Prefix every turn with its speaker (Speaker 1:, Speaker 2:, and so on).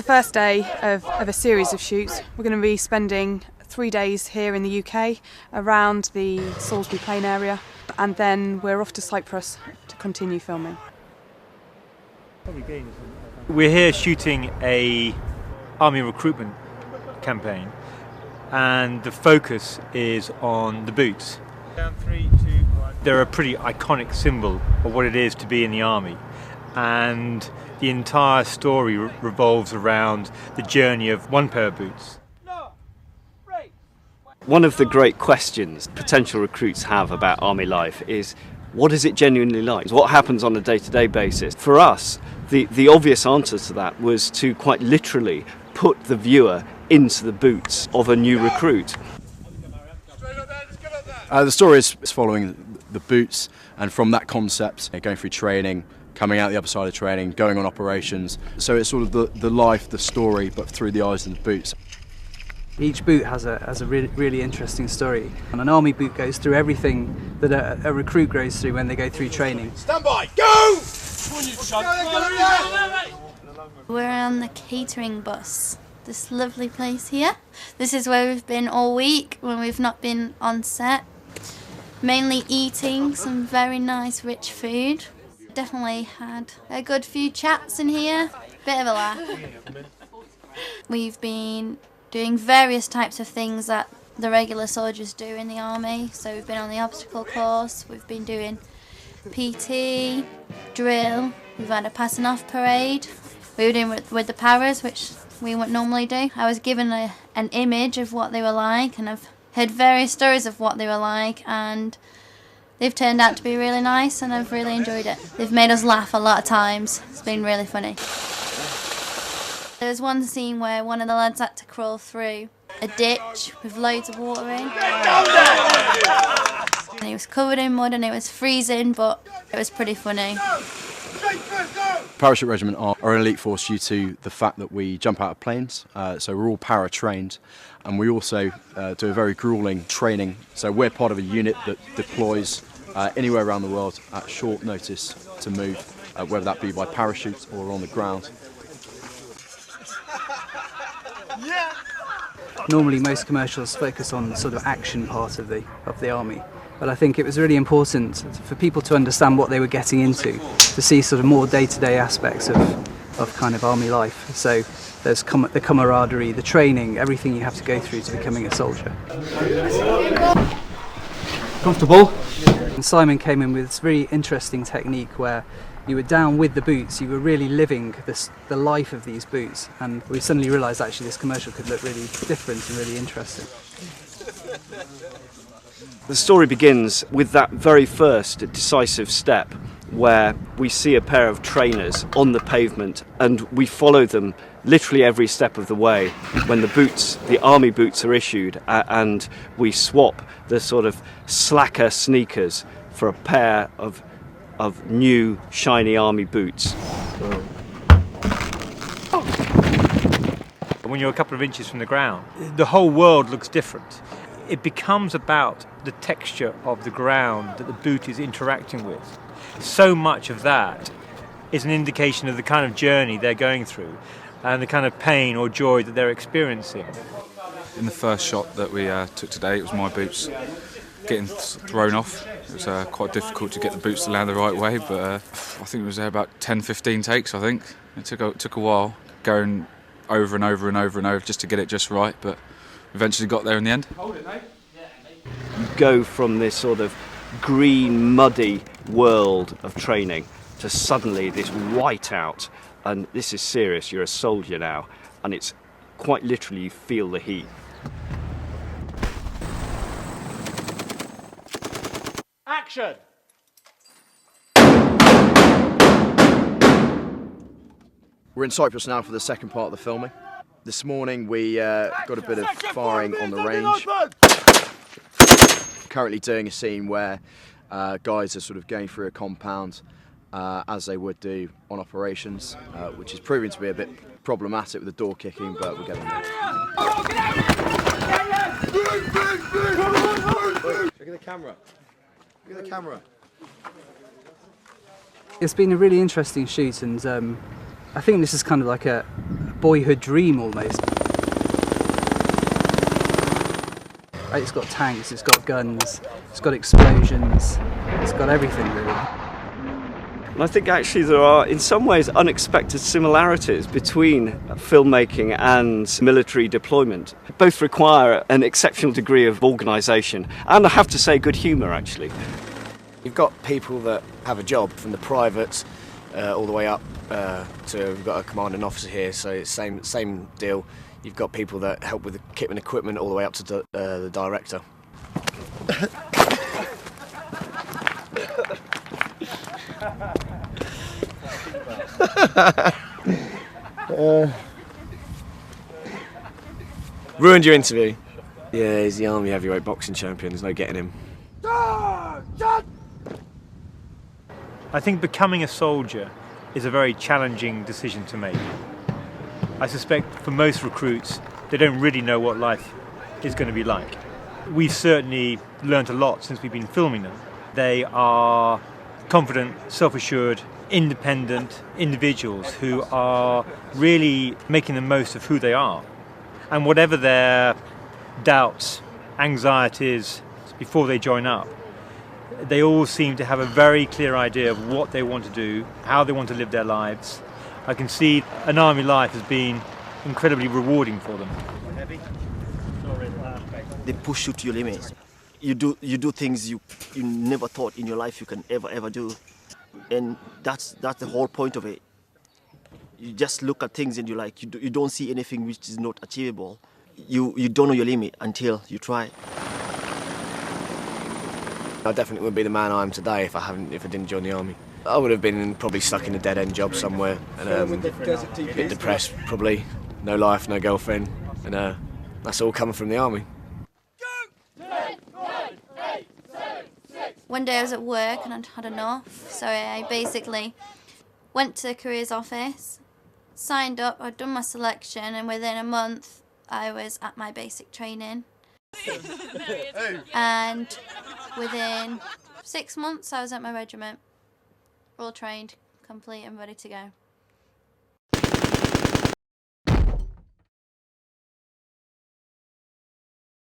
Speaker 1: first day of a series of shoots. We're going to be spending 3 days here in the UK around the Salisbury Plain area, and then we're off to Cyprus to continue filming.
Speaker 2: We're here shooting a army recruitment campaign, and the focus is on the boots. Down 3, 2, 1. They're a pretty iconic symbol of what it is to be in the army, and the entire story revolves around the journey of one pair of boots.
Speaker 3: One of the great questions potential recruits have about army life is, what is it genuinely like? What happens on a day-to-day basis? For us, the obvious answer to that was to quite literally put the viewer into the boots of a new recruit.
Speaker 4: The story is following the boots, and from that concept, going through training, coming out the other side of training, going on operations. So it's sort of the life, the story, but through the eyes of the boots.
Speaker 5: Each boot has a really interesting story, and an army boot goes through everything that a recruit goes through when they go through training.
Speaker 6: Stand by, go!
Speaker 7: We're on the catering bus, this lovely place here. This is where we've been all week when we've not been on set. Mainly eating some very nice rich food. Definitely had a good few chats in here, bit of a laugh. We've been doing various types of things that the regular soldiers do in the army. So we've been on the obstacle course, we've been doing PT, drill, we've had a passing off parade. We were doing with the paras, which we wouldn't normally do. I was given an image of what they were like, and I've heard various stories of what they were like, and they've turned out to be really nice, and I've really enjoyed it. They've made us laugh a lot of times. It's been really funny. There was one scene where one of the lads had to crawl through a ditch with loads of water in. And he was covered in mud and it was freezing, but it was pretty funny.
Speaker 4: Parachute Regiment are an elite force due to the fact that we jump out of planes, so we're all para-trained, and we also do a very gruelling training. So we're part of a unit that deploys anywhere around the world at short notice to move, whether that be by parachute or on the ground.
Speaker 5: Normally most commercials focus on the sort of action part of the army, but I think it was really important for people to understand what they were getting into, to see sort of more day-to-day aspects of kind of army life. So there's the camaraderie, the training, everything you have to go through to becoming a soldier.
Speaker 2: Comfortable?
Speaker 5: And Simon came in with this really interesting technique where you were down with the boots, you were really living the life of these boots, and we suddenly realised actually this commercial could look really different and really interesting.
Speaker 3: The story begins with that very first decisive step where we see a pair of trainers on the pavement, and we follow them literally every step of the way when the army boots are issued, and we swap the sort of slacker sneakers for a pair of new shiny army boots.
Speaker 2: When you're a couple of inches from the ground, the whole world looks different. It becomes about the texture of the ground that the boot is interacting with. So much of that is an indication of the kind of journey they're going through and the kind of pain or joy that they're experiencing.
Speaker 8: In the first shot that we took today, it was my boots getting thrown off. It was quite difficult to get the boots to land the right way, but I think it was about 10-15 takes, I think. It took a while, going over and over and over and over just to get it just right, but eventually got there in the end.
Speaker 3: You go from this sort of green, muddy world of training to suddenly this whiteout, and this is serious, you're a soldier now, and it's quite literally you feel the heat.
Speaker 6: Action!
Speaker 4: We're in Cyprus now for the second part of the filming. This morning we got a bit of firing on the range. Currently doing a scene where guys are sort of going through a compound as they would do on operations, which is proving to be a bit problematic with the door kicking, but we're getting there.
Speaker 6: Look at the camera. Look at the camera.
Speaker 5: It's been a really interesting shoot, and I think this is kind of like a boyhood dream almost. It's got tanks, it's got guns, it's got explosions, it's got everything really.
Speaker 3: And I think actually there are, in some ways, unexpected similarities between filmmaking and military deployment. Both require an exceptional degree of organisation and, I have to say, good humour actually.
Speaker 6: You've got people that have a job, from the privates all the way up to, we've got a commanding officer here, so it's same deal. You've got people that help with the kit and equipment all the way up to the director. Ruined your interview. Yeah, he's the Army heavyweight boxing champion, there's no getting him.
Speaker 2: I think becoming a soldier is a very challenging decision to make. I suspect for most recruits, they don't really know what life is going to be like. We've certainly learnt a lot since we've been filming them. They are confident, self-assured, independent individuals who are really making the most of who they are. And whatever their doubts, anxieties before they join up, they all seem to have a very clear idea of what they want to do, how they want to live their lives. I can see an army life has been incredibly rewarding for them.
Speaker 9: They push you to your limits. You do things you never thought in your life you can ever do, and that's the whole point of it. You just look at things and you don't see anything which is not achievable. You don't know your limit until you try.
Speaker 6: I definitely wouldn't be the man I am today if I didn't join the army. I would have been probably stuck in a dead-end job somewhere, and a bit depressed probably. No life, no girlfriend, and that's all coming from the army.
Speaker 7: One day I was at work and I'd had enough, so I basically went to the careers office, signed up, I'd done my selection, and within a month I was at my basic training. And within 6 months I was at my regiment, all trained, complete and ready to go.